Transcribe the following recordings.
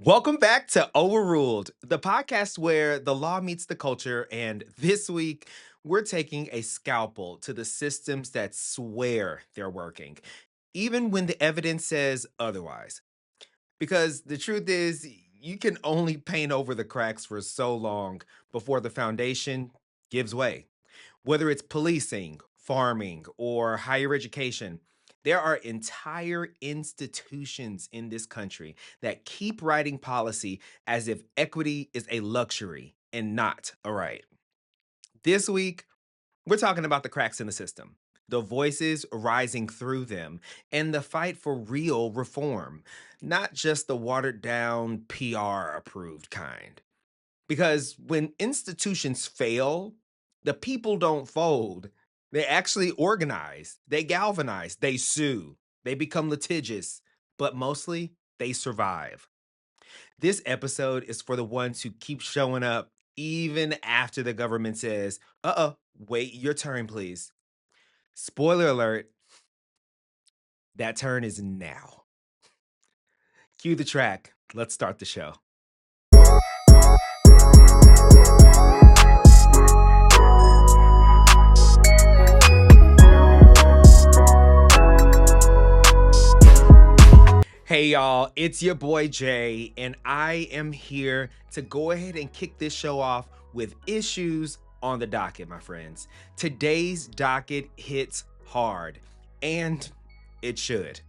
Welcome back to Overruled, the podcast where the law meets the culture. And this week, we're taking a scalpel to the systems that swear they're working, even when the evidence says otherwise. Because the truth is, you can only paint over the cracks for so long before the foundation gives way. Whether it's policing, farming, or higher education, there are entire institutions in this country that keep writing policy as if equity is a luxury and not a right. This week, we're talking about the cracks in the system, the voices rising through them, and the fight for real reform, not just the watered down, PR approved kind. Because when institutions fail, the people don't fold. They actually organize, they galvanize, they sue, they become litigious, but mostly they survive. This episode is for the ones who keep showing up even after the government says, wait your turn, please. Spoiler alert, that turn is now. Cue the track. Let's start the show. Hey y'all, it's your boy Jay, and I am here to go ahead and kick this show off with issues on the docket, my friends. Today's docket hits hard, and it should.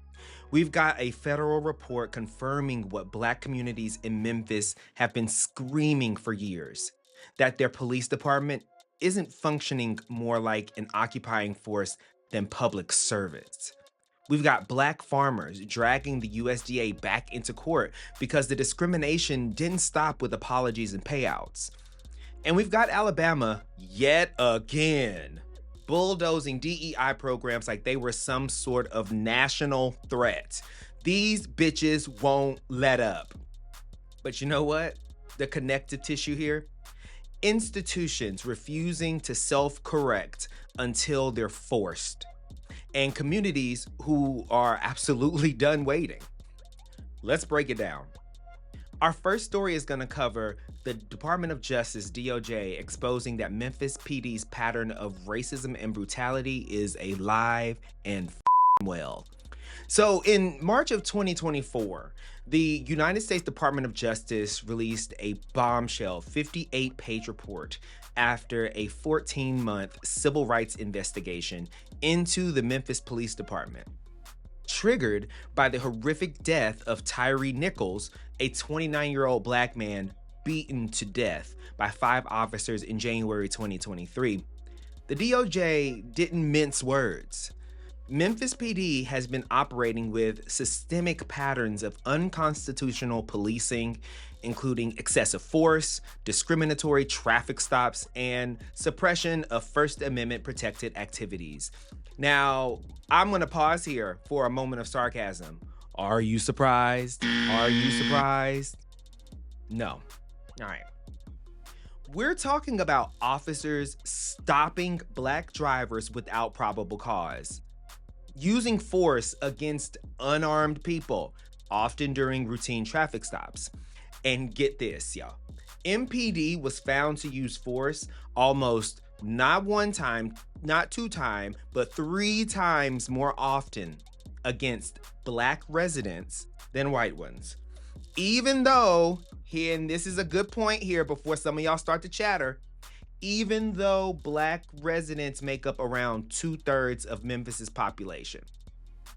We've got a federal report confirming what Black communities in Memphis have been screaming for years, that their police department isn't functioning more like an occupying force than public servants. We've got Black farmers dragging the USDA back into court because the discrimination didn't stop with apologies and payouts. And we've got Alabama, yet again, bulldozing DEI programs like they were some sort of national threat. These bitches won't let up. But you know what? The connective tissue here? Institutions refusing to self-correct until they're forced. And communities who are absolutely done waiting. Let's break it down. Our first story is going to cover the Department of Justice, DOJ, exposing that Memphis PD's pattern of racism and brutality is alive and well. So in March of 2024, the United States Department of Justice released a bombshell 58-page report after a 14-month civil rights investigation into the Memphis Police Department, triggered by the horrific death of Tyree Nichols, a 29-year-old Black man beaten to death by 5 officers in January 2023. The DOJ didn't mince words. Memphis PD has been operating with systemic patterns of unconstitutional policing, including excessive force, discriminatory traffic stops, and suppression of First Amendment protected activities. Now, I'm going to pause here for a moment of sarcasm. Are you surprised? Are you surprised? No. All right. We're talking about officers stopping Black drivers without probable cause, using force against unarmed people, often during routine traffic stops. And get this, y'all. MPD was found to use force almost not one time, not 2 times, but 3 times more often against Black residents than white ones. Even though, here, and this is a good point here before some of y'all start to chatter, even though Black residents make up around 2/3 of Memphis's population.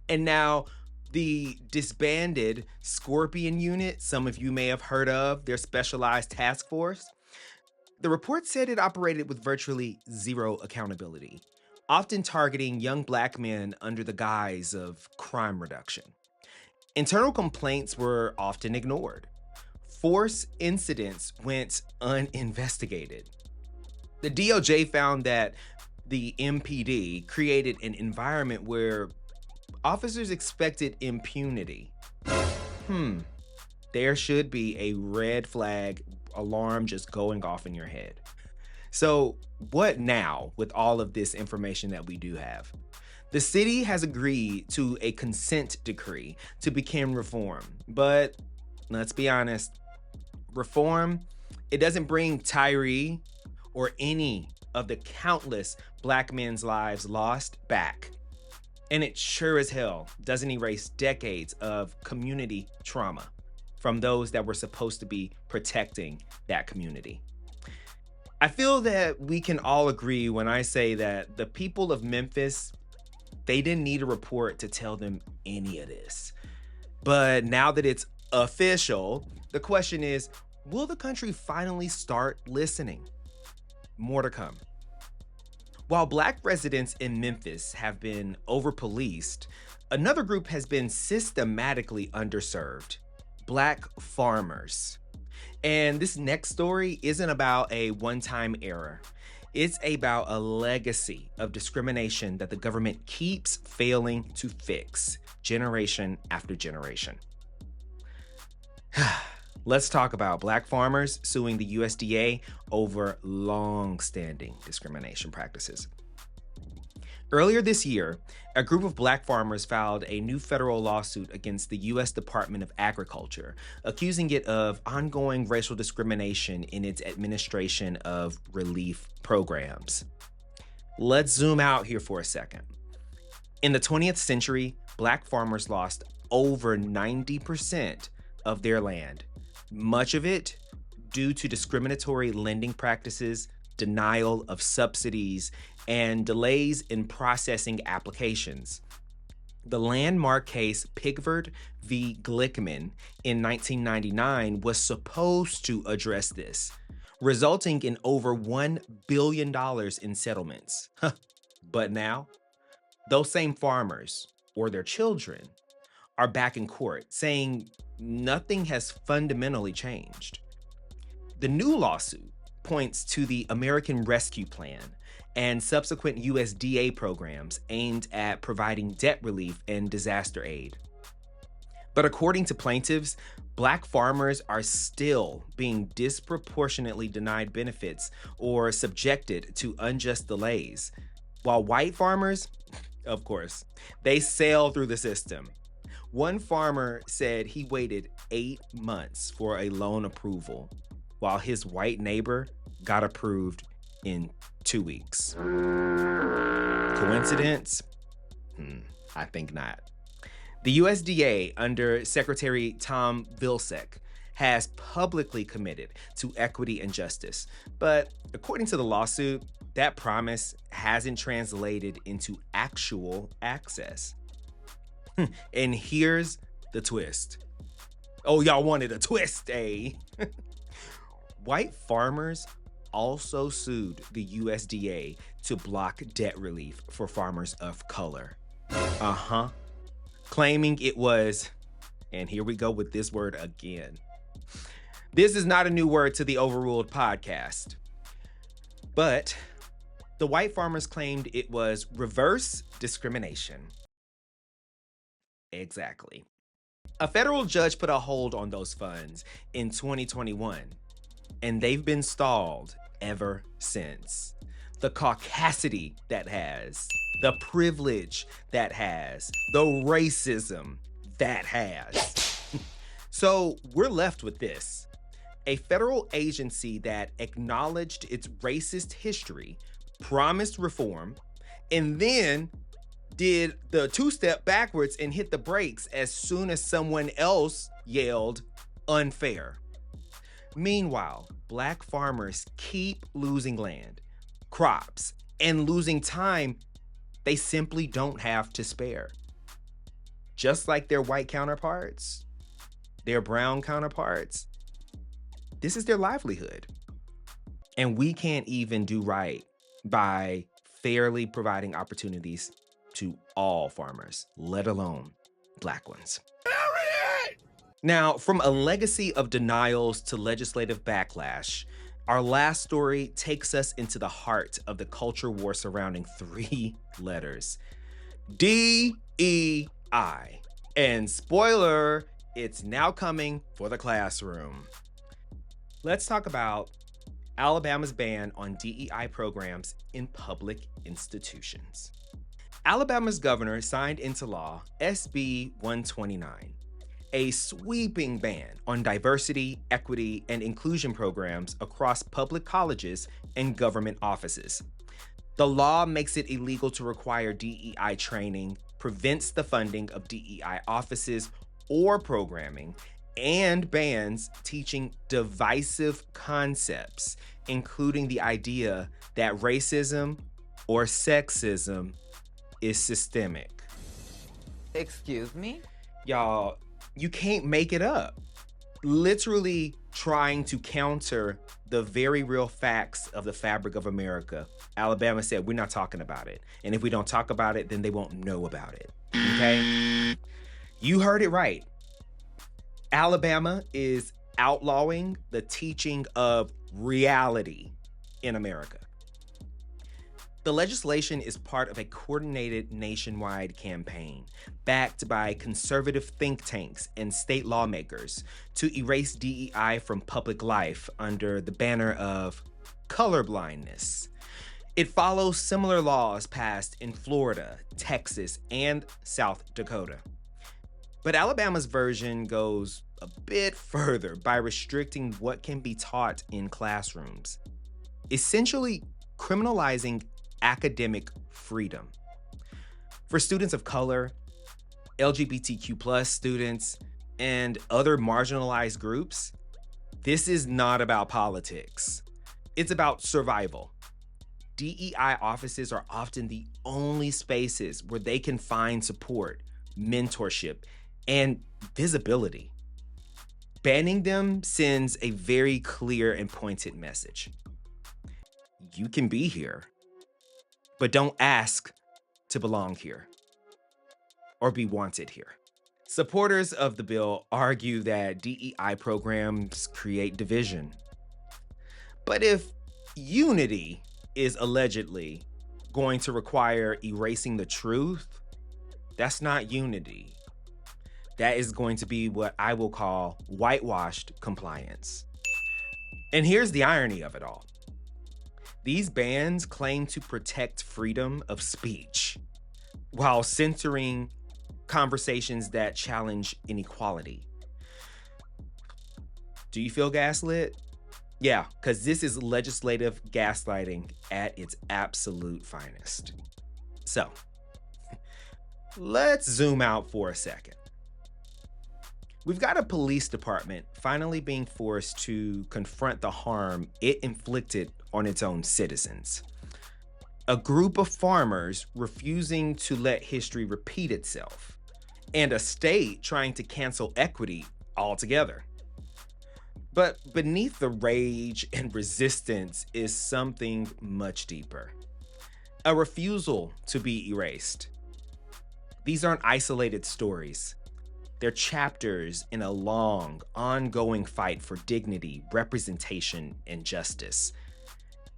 And now, the disbanded Scorpion Unit, some of you may have heard of, their specialized task force, the report said it operated with virtually zero accountability, often targeting young Black men under the guise of crime reduction. Internal complaints were often ignored. Force incidents went uninvestigated. The DOJ found that the MPD created an environment where officers expected impunity. There should be a red flag alarm just going off in your head. So what now with all of this information that we do have? The city has agreed to a consent decree to begin reform, but let's be honest, reform, it doesn't bring Tyree or any of the countless black men's lives lost back. And it sure as hell doesn't erase decades of community trauma from those that were supposed to be protecting that community. I feel that we can all agree when I say that the people of Memphis, they didn't need a report to tell them any of this. But now that it's official, the question is, will the country finally start listening? More to come. While black residents in Memphis have been over-policed, another group has been systematically underserved: black farmers. And this next story isn't about a one-time error. It's about a legacy of discrimination that the government keeps failing to fix, generation after generation. Let's talk about black farmers suing the USDA over long-standing discrimination practices. Earlier this year, a group of black farmers filed a new federal lawsuit against the U.S. Department of Agriculture, accusing it of ongoing racial discrimination in its administration of relief programs. Let's zoom out here for a second. In the 20th century, black farmers lost over 90% of their land, much of it due to discriminatory lending practices, denial of subsidies, and delays in processing applications. The landmark case Pigford v. Glickman in 1999 was supposed to address this, resulting in over $1 billion in settlements. But now, those same farmers, or their children, are back in court saying nothing has fundamentally changed. The new lawsuit points to the American Rescue Plan and subsequent USDA programs aimed at providing debt relief and disaster aid. But according to plaintiffs, black farmers are still being disproportionately denied benefits or subjected to unjust delays, while white farmers, of course, they sail through the system. One farmer said he waited 8 months for a loan approval, while his white neighbor got approved in 2 weeks. Coincidence? I think not. The USDA, under Secretary Tom Vilsack, has publicly committed to equity and justice. But according to the lawsuit, that promise hasn't translated into actual access. And here's the twist. Oh, y'all wanted a twist, eh? White farmers also sued the USDA to block debt relief for farmers of color. Claiming it was, and here we go with this word again. This is not a new word to the Overruled podcast. But the white farmers claimed it was reverse discrimination. Exactly. A federal judge put a hold on those funds in 2021, and they've been stalled ever since. The caucasity that has, the privilege that has, the racism that has. So we're left with this. A federal agency that acknowledged its racist history, promised reform, and then did the two-step backwards and hit the brakes as soon as someone else yelled unfair. Meanwhile, black farmers keep losing land, crops, and losing time they simply don't have to spare. Just like their white counterparts, their brown counterparts, this is their livelihood. And we can't even do right by fairly providing opportunities to all farmers, let alone black ones. Now, from a legacy of denials to legislative backlash, our last story takes us into the heart of the culture war surrounding 3 letters: DEI. And spoiler, it's now coming for the classroom. Let's talk about Alabama's ban on DEI programs in public institutions. Alabama's governor signed into law SB 129, a sweeping ban on diversity, equity, and inclusion programs across public colleges and government offices. The law makes it illegal to require DEI training, prevents the funding of DEI offices or programming, and bans teaching divisive concepts, including the idea that racism or sexism is systemic. Excuse me? Y'all, you can't make it up. Literally trying to counter the very real facts of the fabric of America. Alabama said, we're not talking about it. And if we don't talk about it, then they won't know about it. Okay? You heard it right. Alabama is outlawing the teaching of reality in America. The legislation is part of a coordinated nationwide campaign backed by conservative think tanks and state lawmakers to erase DEI from public life under the banner of colorblindness. It follows similar laws passed in Florida, Texas, and South Dakota. But Alabama's version goes a bit further by restricting what can be taught in classrooms, essentially criminalizing academic freedom. For students of color, LGBTQ+ students, and other marginalized groups, this is not about politics. It's about survival. DEI offices are often the only spaces where they can find support, mentorship, and visibility. Banning them sends a very clear and pointed message. You can be here, but don't ask to belong here or be wanted here. Supporters of the bill argue that DEI programs create division. But if unity is allegedly going to require erasing the truth, that's not unity. That is going to be what I will call whitewashed compliance. And here's the irony of it all. These bans claim to protect freedom of speech while censoring conversations that challenge inequality. Do you feel gaslit? Yeah, because this is legislative gaslighting at its absolute finest. So, let's zoom out for a second. We've got a police department finally being forced to confront the harm it inflicted on its own citizens. A group of farmers refusing to let history repeat itself, and a state trying to cancel equity altogether. But beneath the rage and resistance is something much deeper. A refusal to be erased. These aren't isolated stories. They're chapters in a long, ongoing fight for dignity, representation, and justice.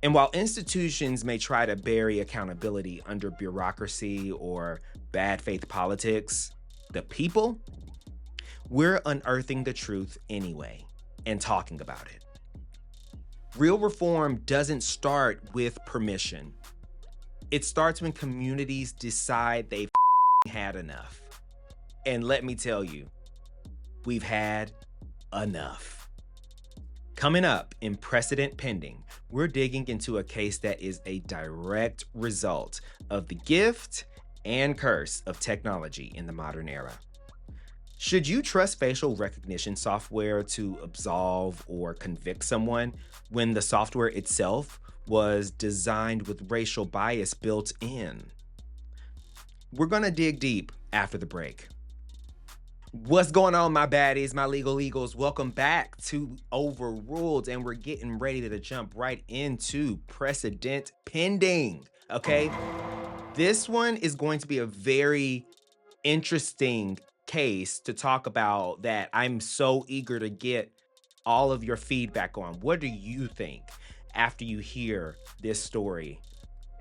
And while institutions may try to bury accountability under bureaucracy or bad faith politics, the people, we're unearthing the truth anyway and talking about it. Real reform doesn't start with permission. It starts when communities decide they've had enough. And let me tell you, we've had enough. Coming up in Precedent Pending, we're digging into a case that is a direct result of the gift and curse of technology in the modern era. Should you trust facial recognition software to absolve or convict someone when the software itself was designed with racial bias built in? We're gonna dig deep after the break. What's going on, my baddies, my legal eagles? Welcome back to Overruled, and we're getting ready to jump right into Precedent Pending, okay? This one is going to be a very interesting case to talk about that I'm so eager to get all of your feedback on. What do you think after you hear this story?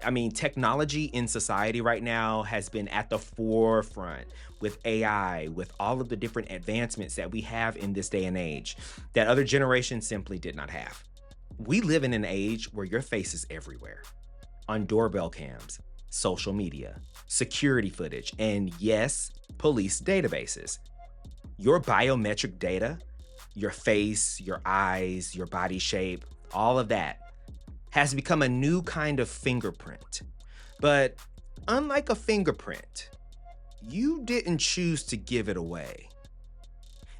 I mean, technology in society right now has been at the forefront with AI, with all of the different advancements that we have in this day and age that other generations simply did not have. We live in an age where your face is everywhere, on doorbell cams, social media, security footage, and yes, police databases. Your biometric data, your face, your eyes, your body shape, all of that has become a new kind of fingerprint. But unlike a fingerprint, you didn't choose to give it away.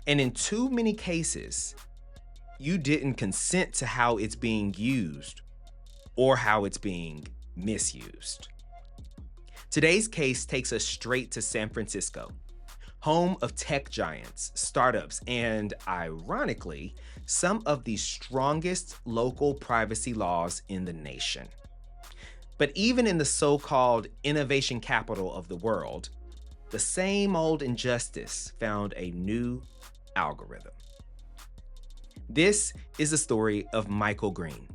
And in too many cases, you didn't consent to how it's being used or how it's being misused. Today's case takes us straight to San Francisco, home of tech giants, startups, and ironically, some of the strongest local privacy laws in the nation. But even in the so-called innovation capital of the world, the same old injustice found a new algorithm. This is the story of Michael Green,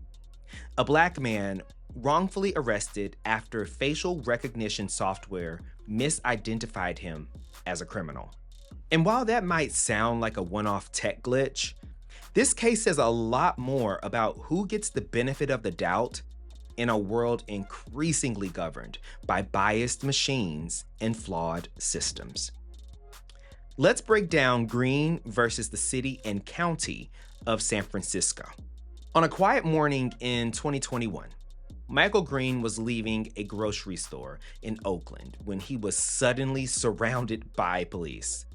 a Black man wrongfully arrested after facial recognition software misidentified him as a criminal. And while that might sound like a one-off tech glitch, this case says a lot more about who gets the benefit of the doubt in a world increasingly governed by biased machines and flawed systems. Let's break down Green versus the city and county of San Francisco. On a quiet morning in 2021, Michael Green was leaving a grocery store in Oakland when he was suddenly surrounded by police.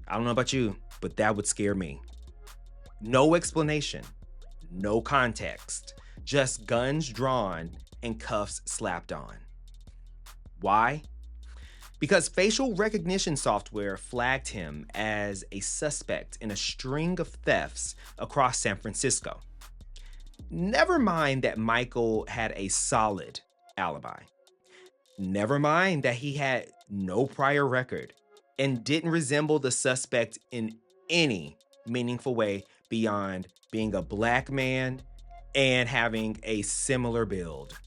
I don't know about you, but that would scare me. No explanation, no context, just guns drawn and cuffs slapped on. Why? Because facial recognition software flagged him as a suspect in a string of thefts across San Francisco. Never mind that Michael had a solid alibi. Never mind that he had no prior record and didn't resemble the suspect in any meaningful way beyond being a Black man and having a similar build.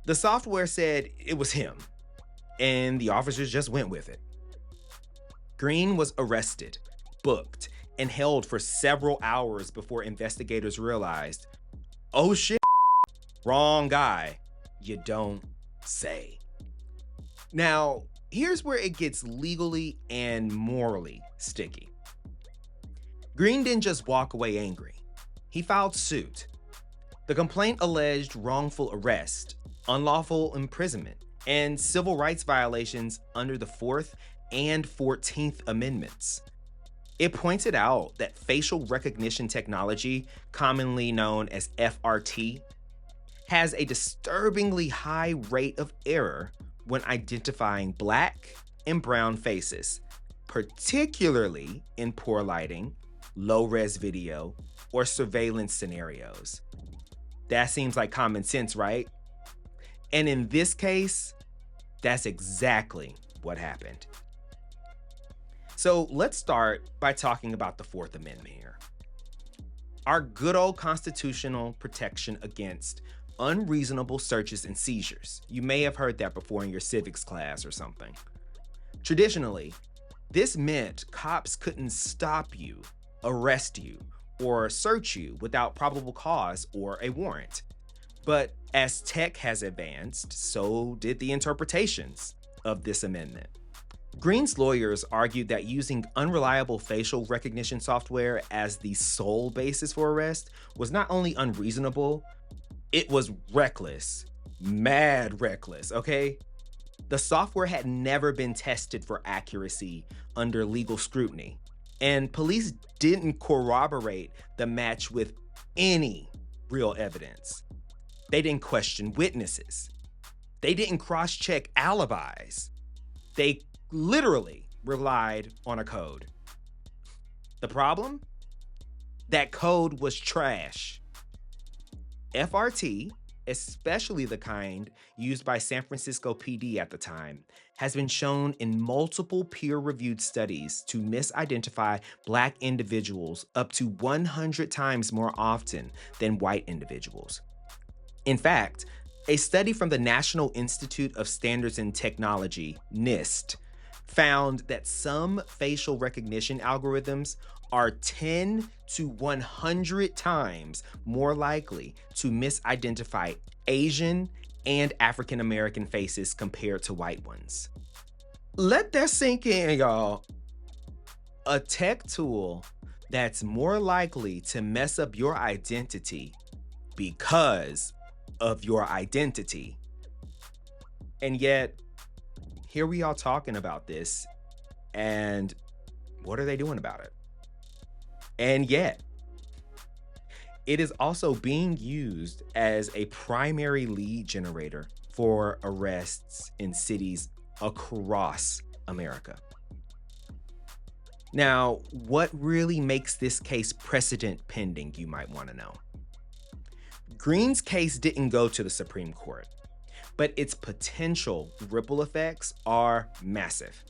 The software said it was him, and the officers just went with it. Green was arrested, booked, and held for several hours before investigators realized, oh shit, wrong guy, you don't say. Now, here's where it gets legally and morally sticky. Green didn't just walk away angry. He filed suit. The complaint alleged wrongful arrest, unlawful imprisonment, and civil rights violations under the 4th and 14th Amendments. It pointed out that facial recognition technology, commonly known as FRT, has a disturbingly high rate of error when identifying Black and brown faces, particularly in poor lighting, low-res video, or surveillance scenarios. That seems like common sense, right? And in this case, that's exactly what happened. So let's start by talking about the 4th Amendment here. Our good old constitutional protection against unreasonable searches and seizures. You may have heard that before in your civics class or something. Traditionally, this meant cops couldn't stop you, arrest you, or search you without probable cause or a warrant. But as tech has advanced, so did the interpretations of this amendment. Green's lawyers argued that using unreliable facial recognition software as the sole basis for arrest was not only unreasonable, it was reckless, mad reckless, okay? The software had never been tested for accuracy under legal scrutiny, and police didn't corroborate the match with any real evidence. They didn't question witnesses. They didn't cross-check alibis. They literally relied on a code. The problem? That code was trash. FRT, especially the kind used by San Francisco PD at the time, has been shown in multiple peer-reviewed studies to misidentify Black individuals up to 100 times more often than white individuals. In fact, a study from the National Institute of Standards and Technology, NIST, found that some facial recognition algorithms are 10 to 100 times more likely to misidentify Asian and African American faces compared to white ones. Let that sink in, y'all. A tech tool that's more likely to mess up your identity because of your identity. And yet, here we are talking about this, and what are they doing about it? And yet, it is also being used as a primary lead generator for arrests in cities across America. Now, what really makes this case precedent pending, you might want to know? Green's case didn't go to the Supreme Court, but its potential ripple effects are massive.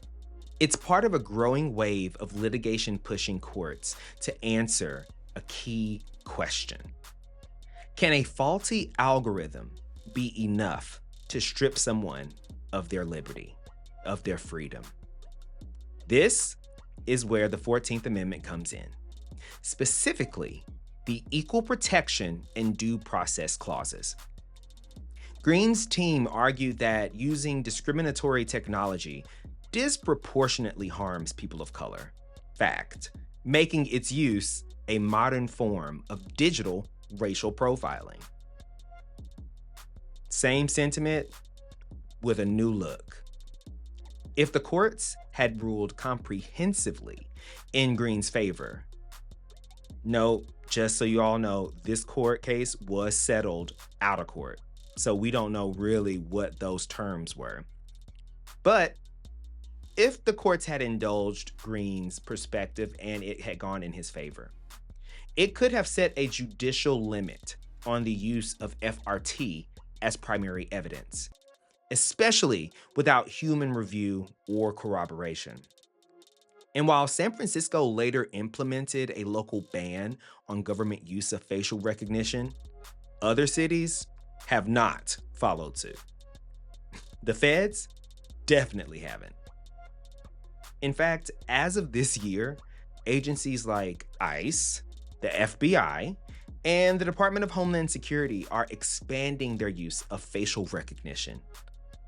It's part of a growing wave of litigation pushing courts to answer a key question. Can a faulty algorithm be enough to strip someone of their liberty, of their freedom? This is where the 14th Amendment comes in, specifically the equal protection and due process clauses. Green's team argued that using discriminatory technology disproportionately harms people of color. Fact, making its use a modern form of digital racial profiling. Same sentiment with a new look. If the courts had ruled comprehensively in Green's favor, no, just so you all know, this court case was settled out of court. So we don't know really what those terms were. But if the courts had indulged Green's perspective and it had gone in his favor, it could have set a judicial limit on the use of FRT as primary evidence, especially without human review or corroboration. And while San Francisco later implemented a local ban on government use of facial recognition, other cities have not followed suit. The feds definitely haven't. In fact, as of this year, agencies like ICE, the FBI, and the Department of Homeland Security are expanding their use of facial recognition,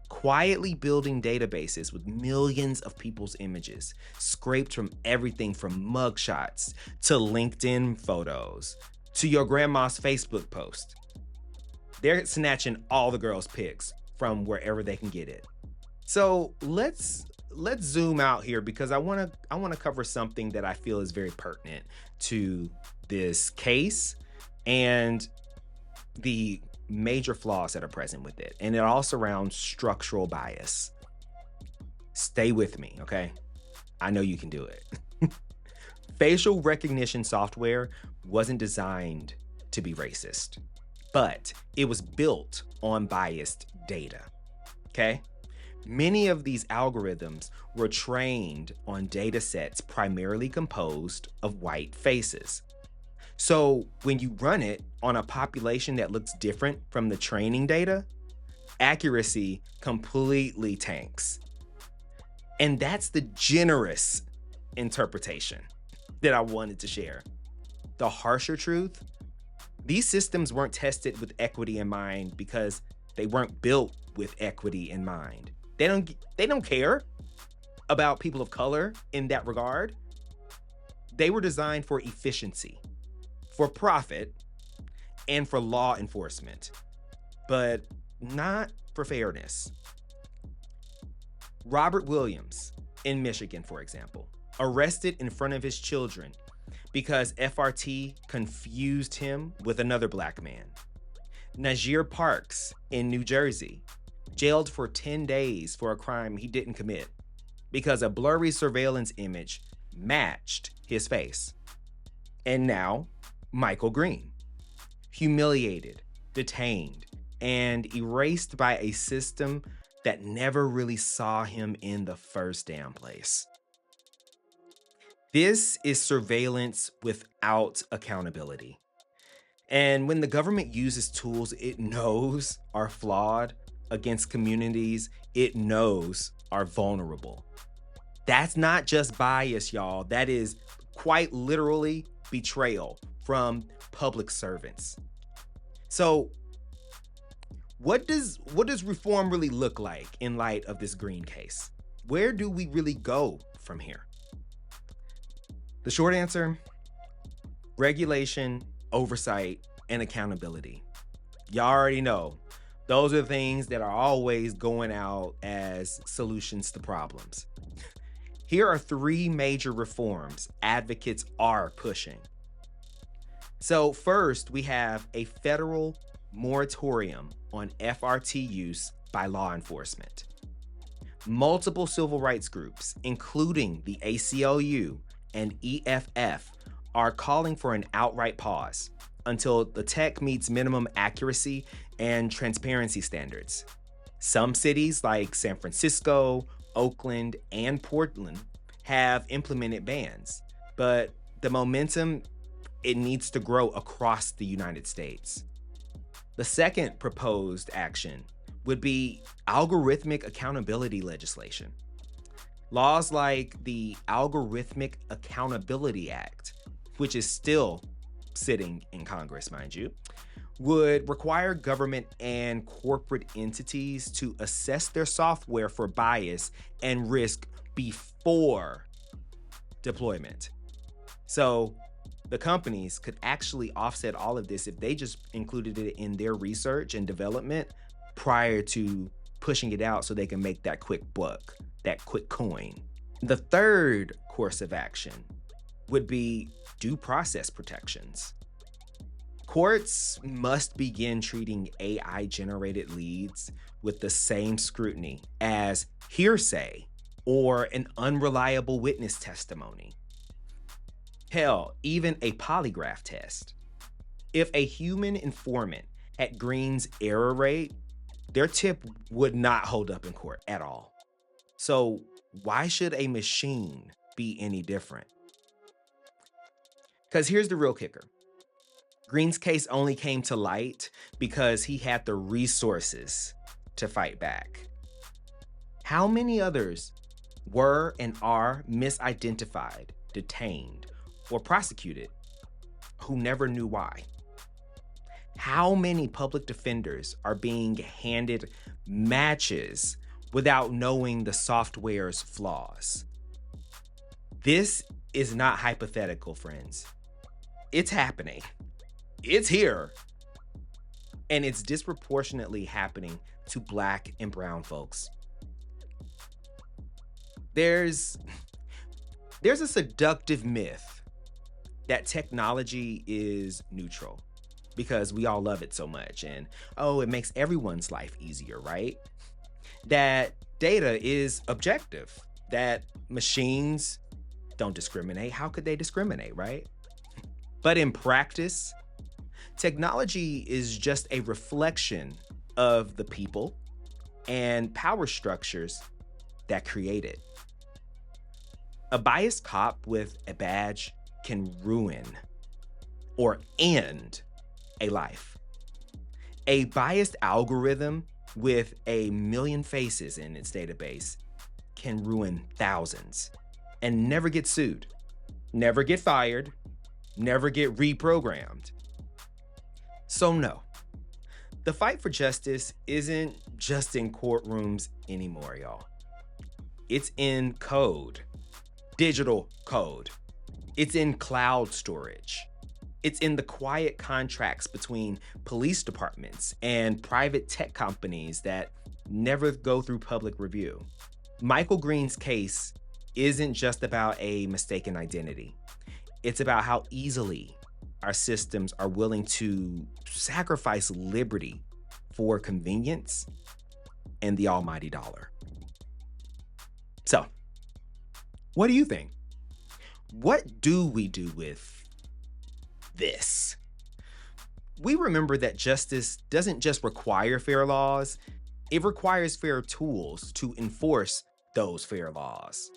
quietly building databases with millions of people's images, scraped from everything from mugshots to LinkedIn photos to your grandma's Facebook post. They're snatching all the girls' pics from wherever they can get it. So let's zoom out here because I want to cover something that I feel is very pertinent to this case and the major flaws that are present with it. And it all surrounds structural bias. Stay with me, okay? I know you can do it. Facial recognition software wasn't designed to be racist, but it was built on biased data, okay? Many of these algorithms were trained on data sets primarily composed of white faces. So when you run it on a population that looks different from the training data, accuracy completely tanks. And that's the generous interpretation that I wanted to share. The harsher truth, these systems weren't tested with equity in mind because they weren't built with equity in mind. They don't care about people of color in that regard. They were designed for efficiency, for profit, and for law enforcement, but not for fairness. Robert Williams in Michigan, for example, arrested in front of his children because FRT confused him with another black man. Najir Parks in New Jersey, jailed for 10 days for a crime he didn't commit because a blurry surveillance image matched his face. And now, Michael Green, humiliated, detained, and erased by a system that never really saw him in the first damn place. This is surveillance without accountability. And when the government uses tools it knows are flawed against communities it knows are vulnerable, that's not just bias, y'all. That is quite literally betrayal from public servants. So what does reform really look like in light of this Green case? Where do we really go from here? The short answer: regulation, oversight, and accountability. Y'all already know. Those are the things that are always going out as solutions to problems. Here are 3 major reforms advocates are pushing. So, first, we have a federal moratorium on FRT use by law enforcement. Multiple civil rights groups, including the ACLU and EFF, are calling for an outright pause until the tech meets minimum accuracy and transparency standards. Some cities like San Francisco, Oakland, and Portland have implemented bans, but the momentum, it needs to grow across the United States. The second proposed action would be algorithmic accountability legislation. Laws like the Algorithmic Accountability Act, which is still sitting in Congress, mind you, would require government and corporate entities to assess their software for bias and risk before deployment. So the companies could actually offset all of this if they just included it in their research and development prior to pushing it out so they can make that quick buck, that quick coin. The third course of action would be due process protections. Courts must begin treating AI-generated leads with the same scrutiny as hearsay or an unreliable witness testimony. Hell, even a polygraph test. If a human informant had Green's error rate, their tip would not hold up in court at all. So why should a machine be any different? Because here's the real kicker. Green's case only came to light because he had the resources to fight back. How many others were and are misidentified, detained, or prosecuted who never knew why? How many public defenders are being handed matches without knowing the software's flaws? This is not hypothetical, friends. It's happening. It's here. And it's disproportionately happening to Black and brown folks. There's a seductive myth that technology is neutral because we all love it so much and, oh, it makes everyone's life easier, right? That data is objective, that machines don't discriminate. How could they discriminate, right? But in practice, technology is just a reflection of the people and power structures that create it. A biased cop with a badge can ruin or end a life. A biased algorithm with 1 million faces in its database can ruin thousands and never get sued, never get fired, never get reprogrammed. So no, the fight for justice isn't just in courtrooms anymore, y'all. It's in code, digital code. It's in cloud storage. It's in the quiet contracts between police departments and private tech companies that never go through public review. Michael Green's case isn't just about a mistaken identity. It's about how easily our systems are willing to sacrifice liberty for convenience and the almighty dollar. So, what do you think? What do we do with this? We remember that justice doesn't just require fair laws, it requires fair tools to enforce those fair laws.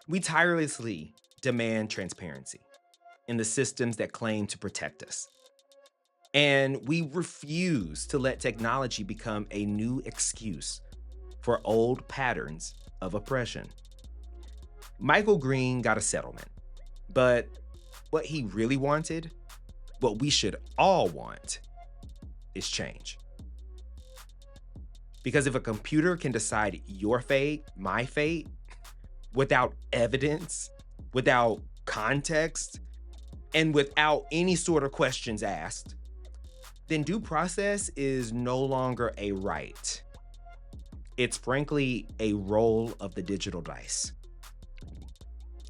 We tirelessly demand transparency in the systems that claim to protect us. And we refuse to let technology become a new excuse for old patterns of oppression. Michael Green got a settlement, but what he really wanted, what we should all want, is change. Because if a computer can decide your fate, my fate, without evidence, without context, and without any sort of questions asked, then due process is no longer a right. It's frankly a roll of the digital dice.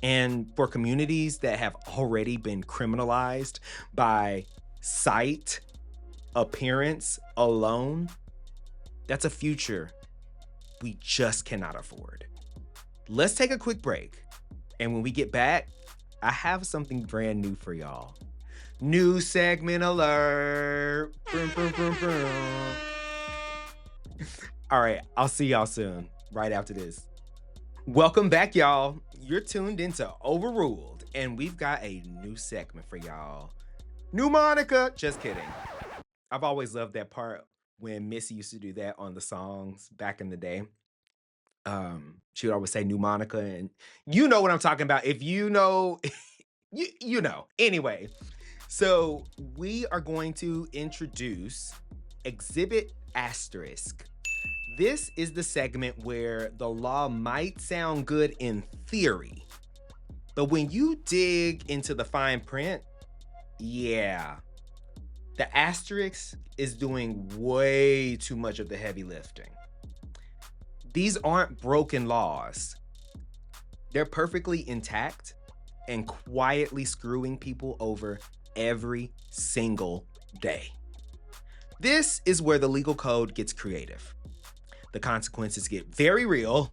And for communities that have already been criminalized by sight, appearance alone, that's a future we just cannot afford. Let's take a quick break. And when we get back, I have something brand new for y'all. New segment alert. Vroom, vroom, vroom, vroom. All right, I'll see y'all soon, right after this. Welcome back, y'all. You're tuned into Overruled, and we've got a new segment for y'all. New Monica. Just kidding. I've always loved that part when Missy used to do that on the songs back in the day. She would always say New Monica, and you know what I'm talking about. If you know, you know. Anyway, so we are going to introduce Exhibit Asterisk. This is the segment where the law might sound good in theory, but when you dig into the fine print, yeah, the asterisk is doing way too much of the heavy lifting. These aren't broken laws. They're perfectly intact and quietly screwing people over every single day. This is where the legal code gets creative. The consequences get very real,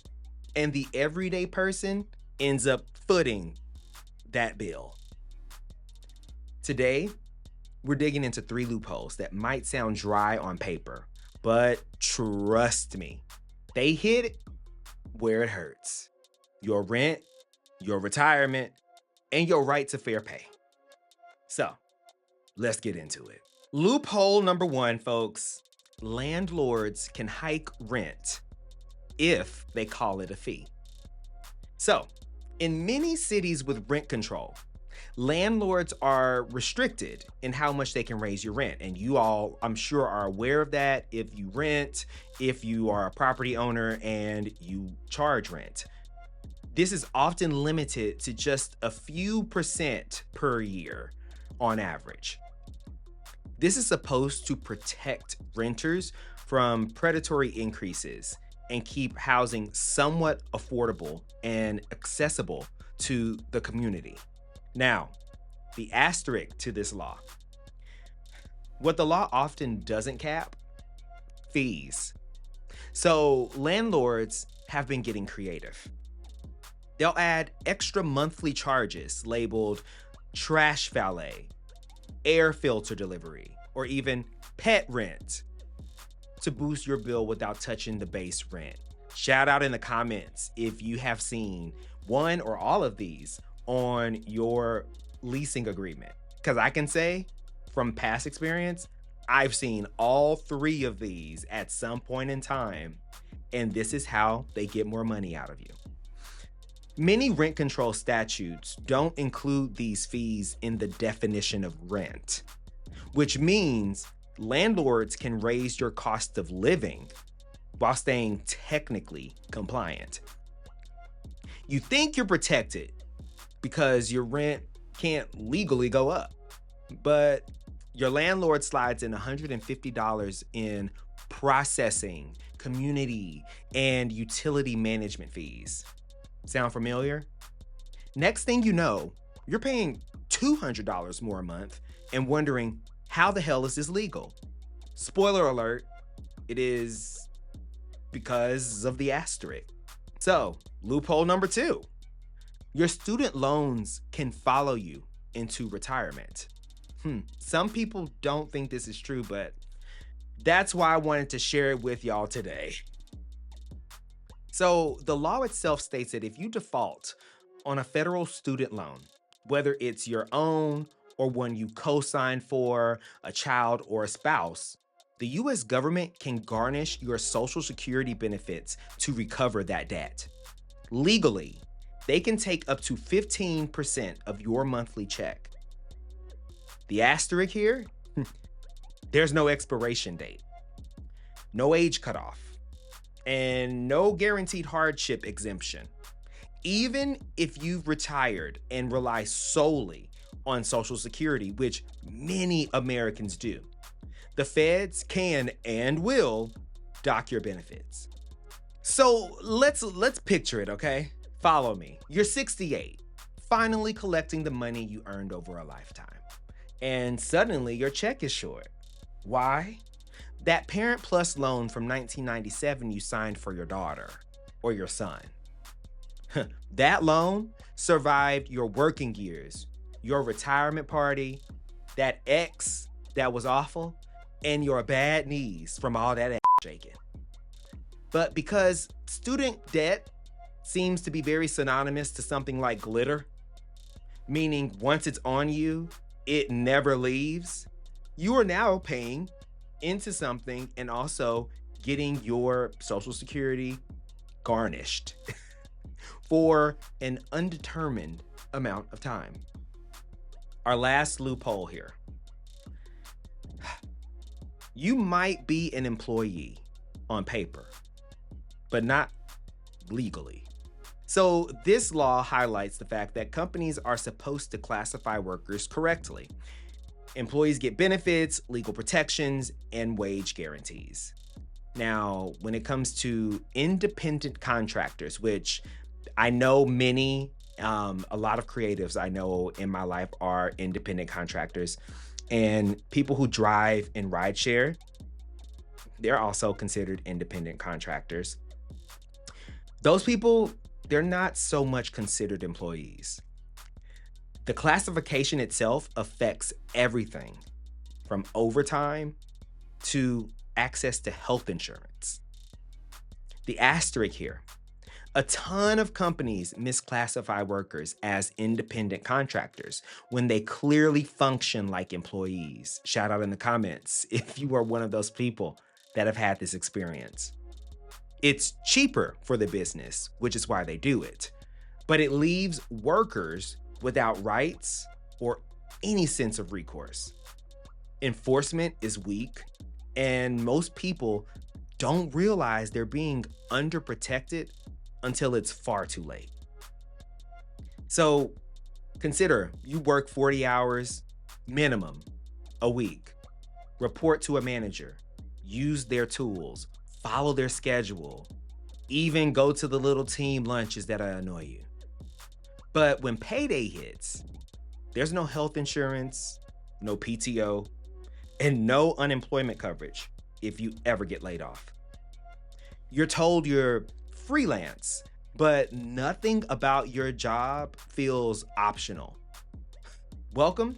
and the everyday person ends up footing that bill. Today, we're digging into 3 loopholes that might sound dry on paper, but trust me, they hit where it hurts. Your rent, your retirement, and your right to fair pay. So, let's get into it. Loophole number 1, folks. Landlords can hike rent if they call it a fee. So, in many cities with rent control, landlords are restricted in how much they can raise your rent. And you all, I'm sure, are aware of that if you rent, if you are a property owner and you charge rent. This is often limited to just a few percent per year on average. This is supposed to protect renters from predatory increases and keep housing somewhat affordable and accessible to the community. Now, the asterisk to this law. What the law often doesn't cap? Fees. So landlords have been getting creative. They'll add extra monthly charges labeled trash valet, air filter delivery, or even pet rent to boost your bill without touching the base rent. Shout out in the comments if you have seen one or all of these on your leasing agreement. Because I can say from past experience, I've seen all 3 of these at some point in time, and this is how they get more money out of you. Many rent control statutes don't include these fees in the definition of rent, which means landlords can raise your cost of living while staying technically compliant. You think you're protected because your rent can't legally go up, but your landlord slides in $150 in processing, community, and utility management fees. Sound familiar? Next thing you know, you're paying $200 more a month and wondering, how the hell is this legal? Spoiler alert, it is because of the asterisk. So, loophole number 2. Your student loans can follow you into retirement. Some people don't think this is true, but that's why I wanted to share it with y'all today. So the law itself states that if you default on a federal student loan, whether it's your own or one you co-sign for a child or a spouse, the U.S. government can garnish your Social Security benefits to recover that debt. Legally, they can take up to 15% of your monthly check. The asterisk here, there's no expiration date, no age cutoff, and no guaranteed hardship exemption. Even if you've retired and rely solely on Social Security, which many Americans do, the feds can and will dock your benefits. So let's picture it, okay? Follow me. You're 68, finally collecting the money you earned over a lifetime. And suddenly your check is short. Why? That Parent Plus loan from 1997 you signed for your daughter or your son. That loan survived your working years, your retirement party, that ex that was awful, and your bad knees from all that ass shaking. But because student debt seems to be very synonymous to something like glitter, meaning once it's on you, it never leaves, you are now paying into something and also getting your Social Security garnished for an undetermined amount of time. Our last loophole here. You might be an employee on paper, but not legally. So this law highlights the fact that companies are supposed to classify workers correctly. Employees get benefits, legal protections, and wage guarantees. Now, when it comes to independent contractors, which I know many, a lot of creatives I know in my life are independent contractors, and people who drive in rideshare, they're also considered independent contractors. Those people, they're not so much considered employees. The classification itself affects everything from overtime to access to health insurance. The asterisk here. A ton of companies misclassify workers as independent contractors when they clearly function like employees. Shout out in the comments if you are one of those people that have had this experience. It's cheaper for the business, which is why they do it, but it leaves workers without rights or any sense of recourse. Enforcement is weak, and most people don't realize they're being underprotected until it's far too late. So consider you work 40 hours minimum a week, report to a manager, use their tools, follow their schedule, even go to the little team lunches that annoy you. But when payday hits, there's no health insurance, no PTO, and no unemployment coverage if you ever get laid off. You're told you're freelance, but nothing about your job feels optional. Welcome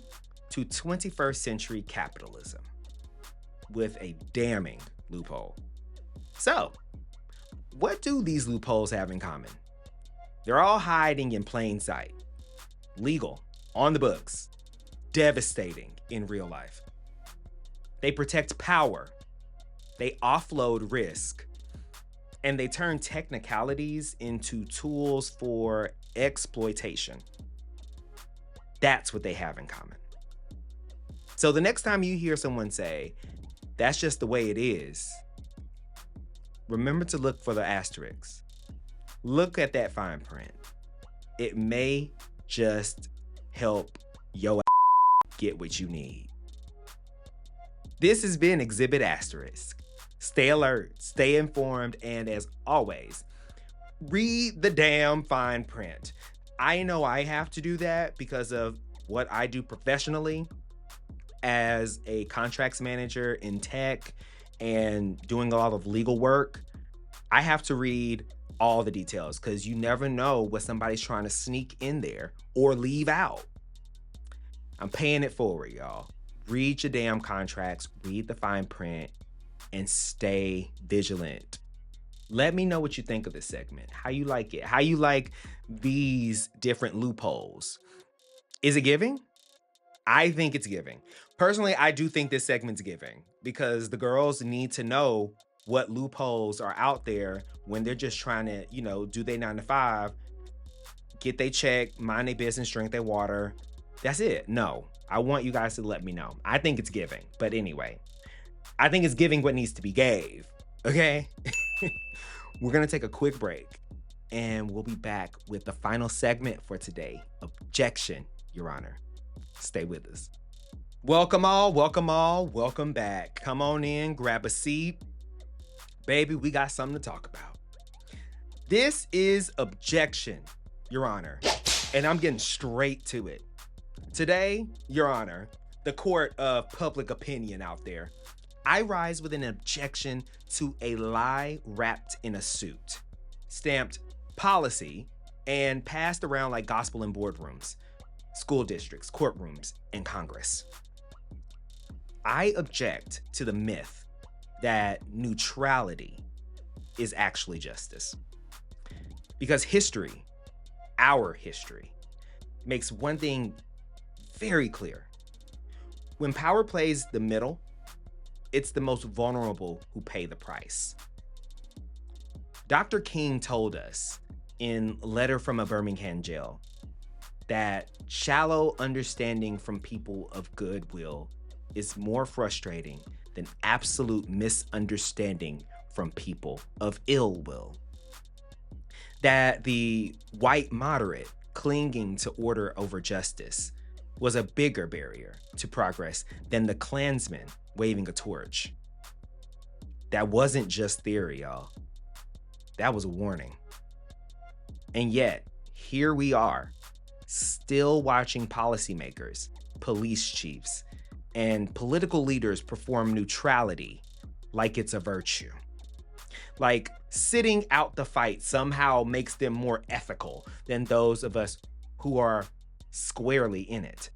to 21st century capitalism with a damning loophole. So, what do these loopholes have in common? They're all hiding in plain sight. Legal, on the books, devastating in real life. They protect power, they offload risk, and they turn technicalities into tools for exploitation. That's what they have in common. So the next time you hear someone say, "That's just the way it is," remember to look for the asterisks. Look at that fine print. It may just help your get what you need. This has been Exhibit Asterisk. Stay alert, stay informed, and as always, read the damn fine print. I know I have to do that because of what I do professionally as a contracts manager in tech and doing a lot of legal work. I have to read all the details because you never know what somebody's trying to sneak in there or leave out. I'm paying it forward, y'all. Read your damn contracts, read the fine print, and stay vigilant. Let me know what you think of this segment, how you like it, how you like these different loopholes. Is it giving? I think it's giving. Personally, I do think this segment's giving because the girls need to know what loopholes are out there when they're just trying to, do their 9 to 5, get their check, mind their business, drink their water. That's it. No, I want you guys to let me know. I think it's giving. But anyway, I think it's giving what needs to be gave. Okay? We're going to take a quick break. and we'll be back with the final segment for today, Objection, Your Honor. Stay with us. Welcome all, welcome back. Come on in, grab a seat. Baby, we got something to talk about. This is Objection, Your Honor, and I'm getting straight to it. Today, Your Honor, the court of public opinion out there, I rise with an objection to a lie wrapped in a suit, stamped policy, and passed around like gospel in boardrooms, school districts, courtrooms, and Congress. I object to the myth that neutrality is actually justice. Because history, our history, makes one thing very clear. When power plays the middle, it's the most vulnerable who pay the price. Dr. King told us in Letter from a Birmingham Jail that shallow understanding from people of goodwill is more frustrating than absolute misunderstanding from people of ill will. That the white moderate clinging to order over justice was a bigger barrier to progress than the Klansman waving a torch. That wasn't just theory, y'all. That was a warning. And yet, here we are, still watching policymakers, police chiefs, and political leaders perform neutrality like it's a virtue. Like sitting out the fight somehow makes them more ethical than those of us who are squarely in it.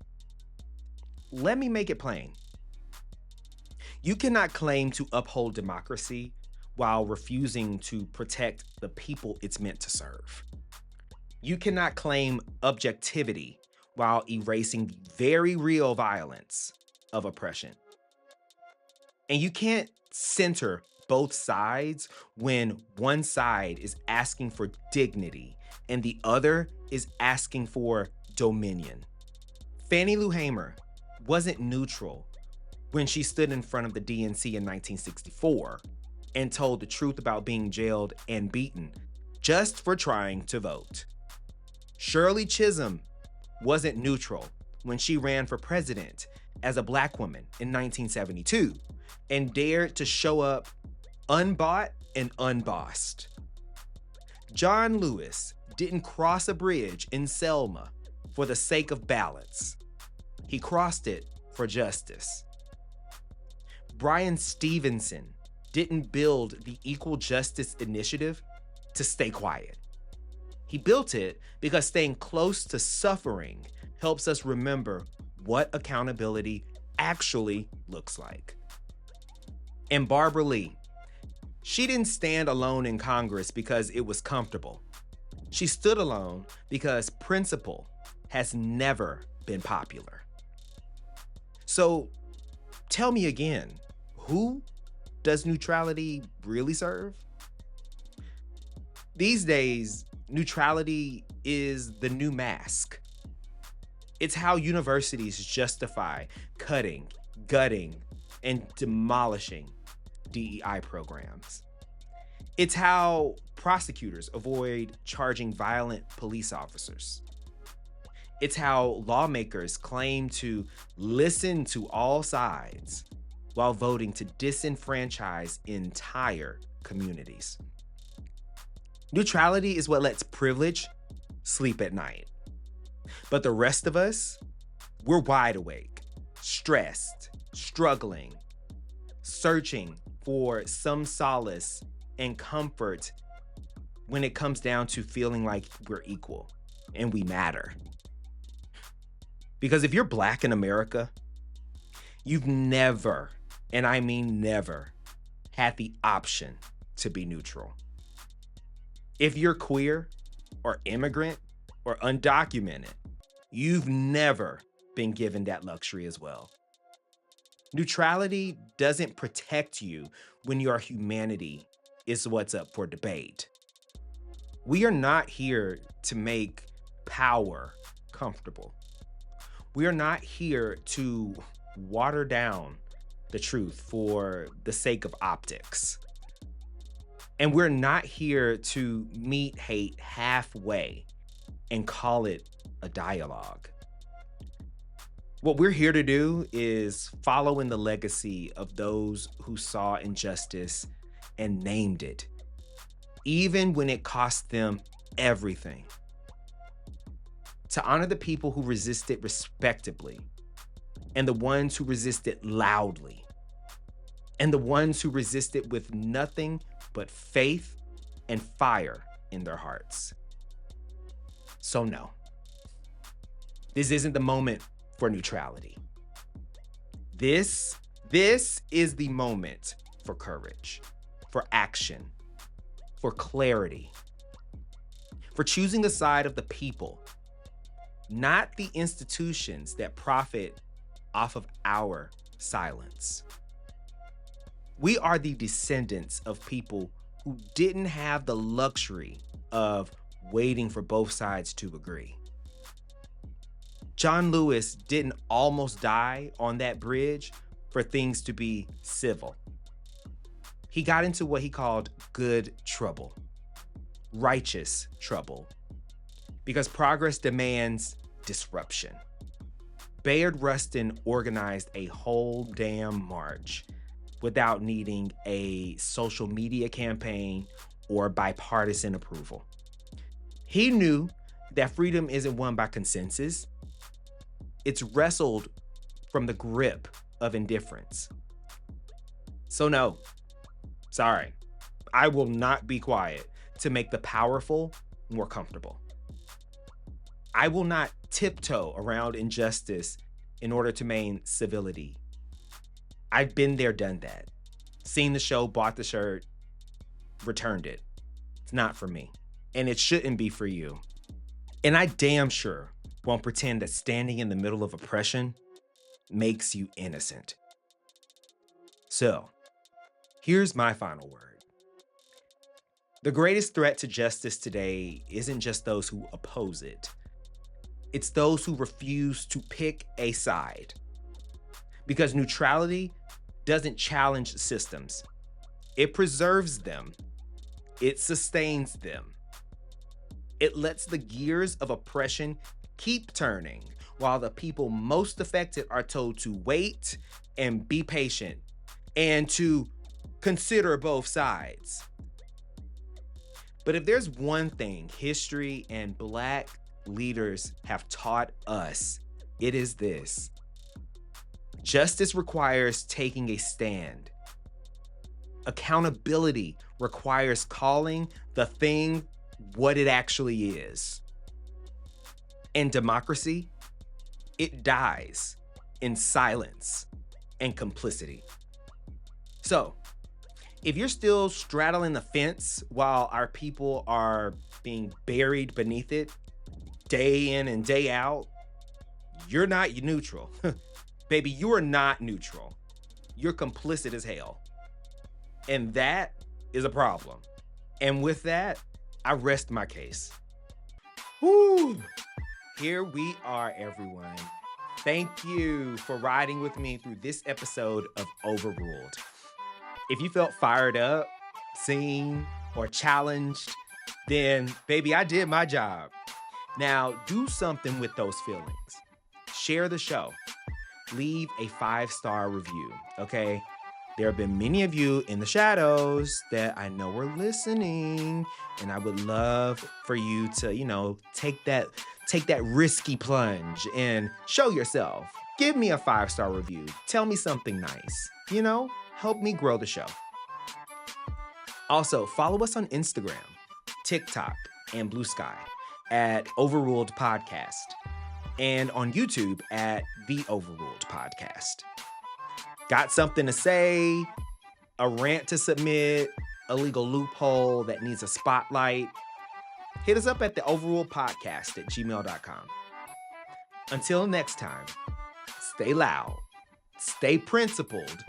Let me make it plain. You cannot claim to uphold democracy while refusing to protect the people it's meant to serve. You cannot claim objectivity while erasing the very real violence of oppression. And you can't center both sides when one side is asking for dignity and the other is asking for dominion. Fannie Lou Hamer wasn't neutral when she stood in front of the DNC in 1964 and told the truth about being jailed and beaten just for trying to vote. Shirley Chisholm wasn't neutral when she ran for president as a Black woman in 1972 and dared to show up unbought and unbossed. John Lewis didn't cross a bridge in Selma for the sake of ballots. He crossed it for justice. Bryan Stevenson didn't build the Equal Justice Initiative to stay quiet. He built it because staying close to suffering helps us remember what accountability actually looks like. And Barbara Lee, she didn't stand alone in Congress because it was comfortable. She stood alone because principle has never been popular. So tell me again, who does neutrality really serve? These days, neutrality is the new mask. It's how universities justify cutting, gutting, and demolishing DEI programs. It's how prosecutors avoid charging violent police officers. It's how lawmakers claim to listen to all sides while voting to disenfranchise entire communities. Neutrality is what lets privilege sleep at night. But the rest of us, we're wide awake, stressed, struggling, searching for some solace and comfort when it comes down to feeling like we're equal and we matter. Because if you're Black in America, you've never, and I mean never, had the option to be neutral. If you're queer or immigrant or undocumented, you've never been given that luxury as well. Neutrality doesn't protect you when your humanity is what's up for debate. We are not here to make power comfortable. We are not here to water down the truth for the sake of optics. And we're not here to meet hate halfway and call it a dialogue. What we're here to do is follow in the legacy of those who saw injustice and named it, even when it cost them everything. To honor the people who resisted respectably, and the ones who resisted loudly, and the ones who resisted with nothing but faith and fire in their hearts. So no, this isn't the moment for neutrality. This is the moment for courage, for action, for clarity, for choosing the side of the people, not the institutions that profit off of our silence. We are the descendants of people who didn't have the luxury of waiting for both sides to agree. John Lewis didn't almost die on that bridge for things to be civil. He got into what he called good trouble, righteous trouble, because progress demands disruption. Bayard Rustin organized a whole damn march without needing a social media campaign or bipartisan approval. He knew that freedom isn't won by consensus. It's wrestled from the grip of indifference. So no, sorry, I will not be quiet to make the powerful more comfortable. I will not tiptoe around injustice in order to maintain civility. I've been there, done that. Seen the show, bought the shirt, returned it. It's not for me, and it shouldn't be for you. And I damn sure won't pretend that standing in the middle of oppression makes you innocent. So, here's my final word. The greatest threat to justice today isn't just those who oppose it. It's those who refuse to pick a side. Because neutrality doesn't challenge systems. It preserves them. It sustains them. It lets the gears of oppression keep turning while the people most affected are told to wait and be patient and to consider both sides. But if there's one thing history and Black leaders have taught us, it is this. Justice requires taking a stand. Accountability requires calling the thing what it actually is. And democracy, it dies in silence and complicity. So, if you're still straddling the fence while our people are being buried beneath it, day in and day out, you're not neutral. Baby, you are not neutral. You're complicit as hell. And that is a problem. And with that, I rest my case. Woo! Here we are, everyone. Thank you for riding with me through this episode of Overruled. If you felt fired up, seen, or challenged, then baby, I did my job. Now, do something with those feelings. Share the show. Leave a 5-star review, okay? There have been many of you in the shadows that I know are listening, and I would love for you to, take that risky plunge and show yourself. Give me a 5-star review. Tell me something nice. Help me grow the show. Also, follow us on Instagram, TikTok, and Blue Sky at Overruled Podcast, and on YouTube at The Overruled Podcast. Got something to say, a rant to submit, a legal loophole that needs a spotlight? Hit us up at the Overruled Podcast at gmail.com. Until next time, stay loud, stay principled,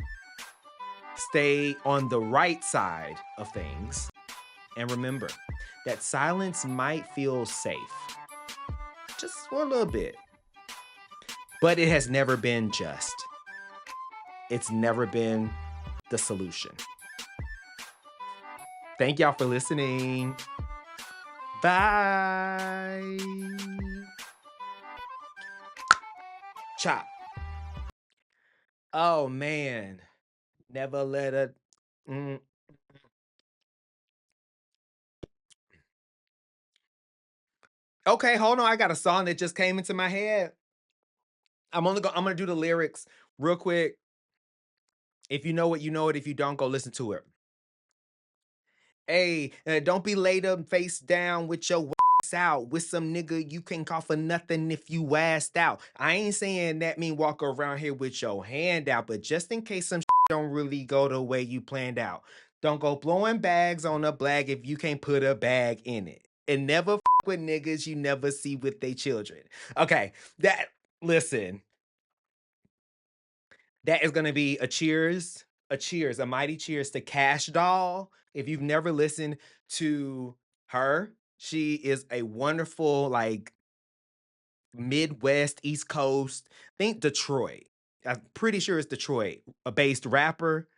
stay on the right side of things, and remember that silence might feel safe, just for a little bit, but it has never been just. It's never been the solution. Thank y'all for listening. Bye. Chop. Oh man. Never let a mm. Okay, hold on. I got a song that just came into my head. I'm gonna do the lyrics real quick. If you know it, you know it. If you don't, go listen to it. Hey, don't be laid up face down with your ass out with some nigga you can't call for nothing if you assed out. I ain't saying that mean walk around here with your hand out, but just in case some don't really go the way you planned out. Don't go blowing bags on a blag if you can't put a bag in it. And never with niggas you never see with their children. Okay, listen, that is gonna be a mighty cheers to Cash Doll. If you've never listened to her, she is a wonderful, like, Midwest, East Coast, think Detroit. I'm pretty sure it's Detroit, a based rapper.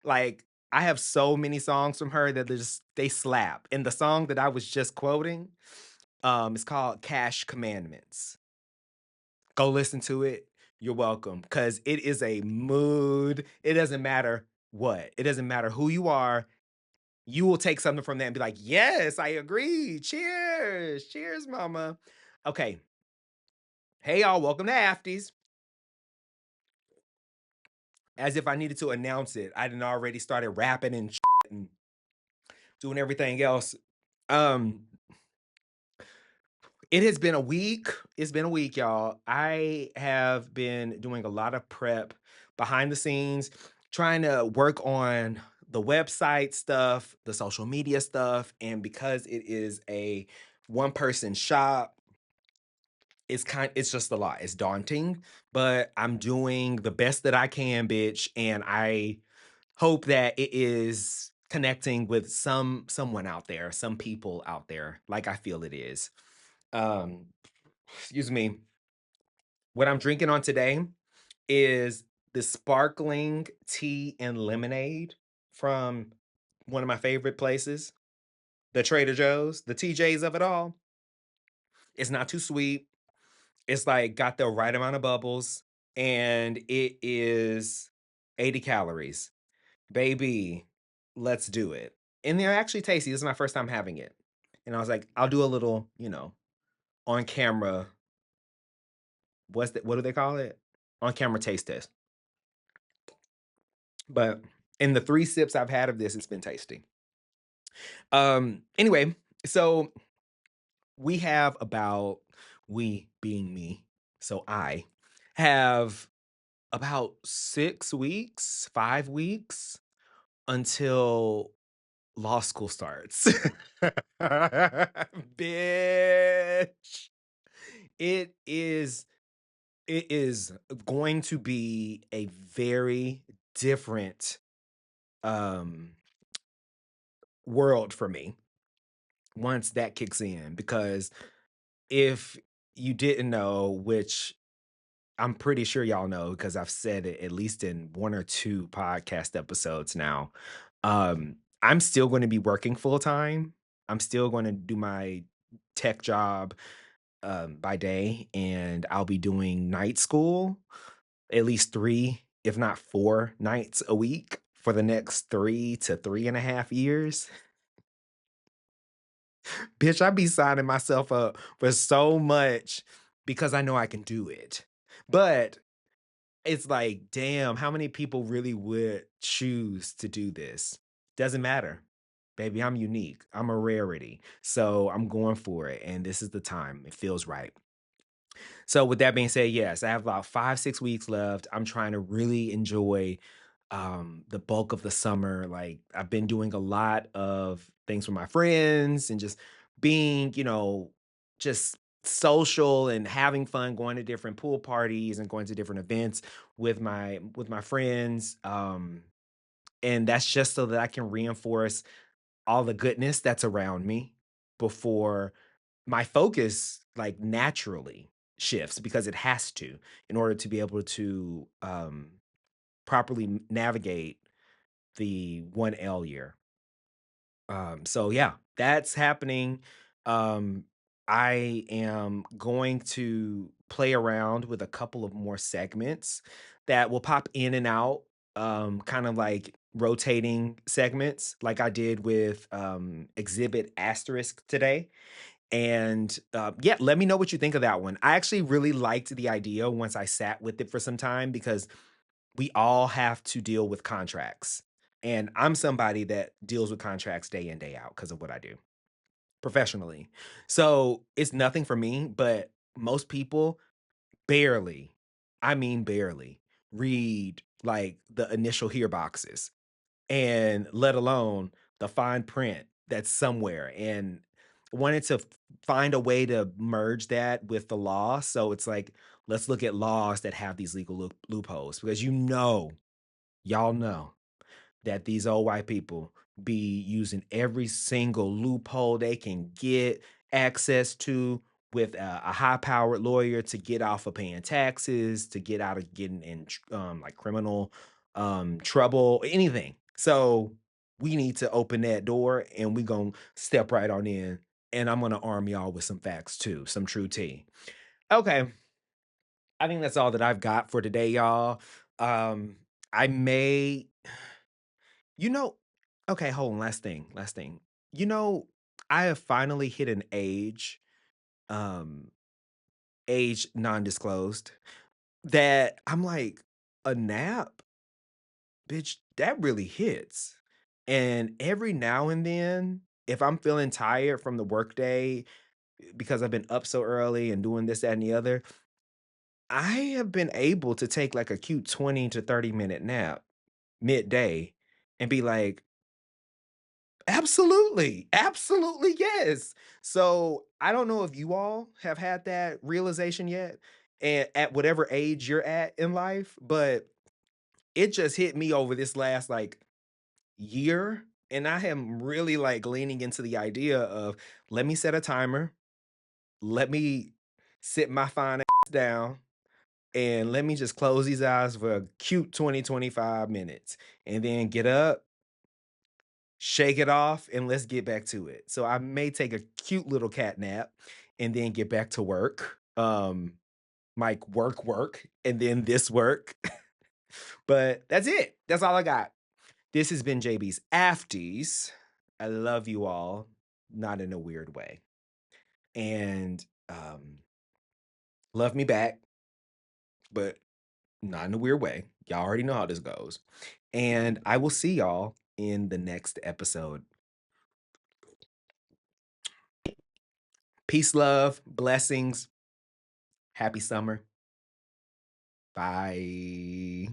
Like, I have so many songs from her that they slap. And the song that I was just quoting, is called Cash Commandments. Go listen to it. You're welcome. Cause it is a mood. It doesn't matter what. It doesn't matter who you are. You will take something from that and be like, yes, I agree. Cheers. Cheers, mama. Okay. Hey y'all, welcome to Afties. As if I needed to announce it. I didn't already started rapping and and doing everything else. Um, It has been a week. It's been a week, y'all. I have been doing a lot of prep behind the scenes, trying to work on the website stuff, the social media stuff, and because it is a one person shop, it's just a lot. It's daunting, but I'm doing the best that I can, bitch, and I hope that it is connecting with someone out there, some people out there, like I feel it is. Um Excuse me. What I'm drinking on today is the sparkling tea and lemonade from one of my favorite places, the Trader Joe's, the TJs of it all. It's not too sweet. It's like got the right amount of bubbles and it is 80 calories. Baby, let's do it. And they're actually tasty. This is my first time having it. And I was like, I'll do a little, on camera. What do they call it? On camera taste test. But in the 3 sips I've had of this, it's been tasty. Anyway, so we have about we being me, so I have about 6 weeks, 5 weeks until law school starts. Bitch. It is it is going to be a very different um world for me once that kicks in because if you didn't know, which I'm pretty sure y'all know because I've said it at least in 1 or 2 podcast episodes now, I'm still gonna be working full time. I'm still gonna do my tech job, by day, and I'll be doing night school, at least 3, if not 4 nights a week for the next 3 to 3.5 years. Bitch, I be signing myself up for so much because I know I can do it. But it's like, damn, how many people really would choose to do this? Doesn't matter. Baby, I'm unique. I'm a rarity. So I'm going for it. And this is the time. It feels right. So with that being said, yes, I have about 5, 6 weeks left. I'm trying to really enjoy the bulk of the summer. Like I've been doing a lot of things with my friends and just being, just social and having fun, going to different pool parties and going to different events with my friends. And that's just so that I can reinforce all the goodness that's around me before my focus like naturally shifts because it has to in order to be able to properly navigate the 1L year. So yeah, that's happening. Um, I am going to play around with a couple of more segments that will pop in and out, kind of like rotating segments, like I did with Exhibit Asterisk today. And yeah, let me know what you think of that one. I actually really liked the idea once I sat with it for some time because we all have to deal with contracts. And I'm somebody that deals with contracts day in, day out because of what I do professionally. So it's nothing for me, but most people barely, I mean, barely read like the initial here boxes and let alone the fine print that's somewhere. And wanted to find a way to merge that with the law. So it's like, let's look at laws that have these legal loopholes because y'all know that these old white people be using every single loophole they can get access to with a high-powered lawyer to get off of paying taxes, to get out of getting in like criminal trouble, anything. So we need to open that door and we gonna step right on in. And I'm gonna arm y'all with some facts too, some true tea. Okay, I think that's all that I've got for today, y'all. Um, I may you know okay, hold on, last thing. You know, I have finally hit an um, age non-disclosed, that I'm like, "A nap? Bitch, that really hits." And every now and then, if I'm feeling tired from the workday because I've been up so early and doing this, that, and the other, I have been able to take, like, a cute 20 to 30-minute nap midday and be like, absolutely. Absolutely, yes. So, I don't know if you all have had that realization yet, and at whatever age you're at in life, but it just hit me over this last, like, year, and I am really, like, leaning into the idea of, "Let me set a timer, let me sit my fine ass down, and let me just close these eyes for a cute 20, 25 minutes, and then get up, shake it off, and let's get back to it." So I may take a cute little cat nap and then get back to work. Like work, and then this work. But that's it. That's all I got. This has been JB's Afties. I love you all, not in a weird way. And love me back, but not in a weird way. Y'all already know how this goes. And I will see y'all in the next episode. Peace, love, blessings. Happy summer. Bye.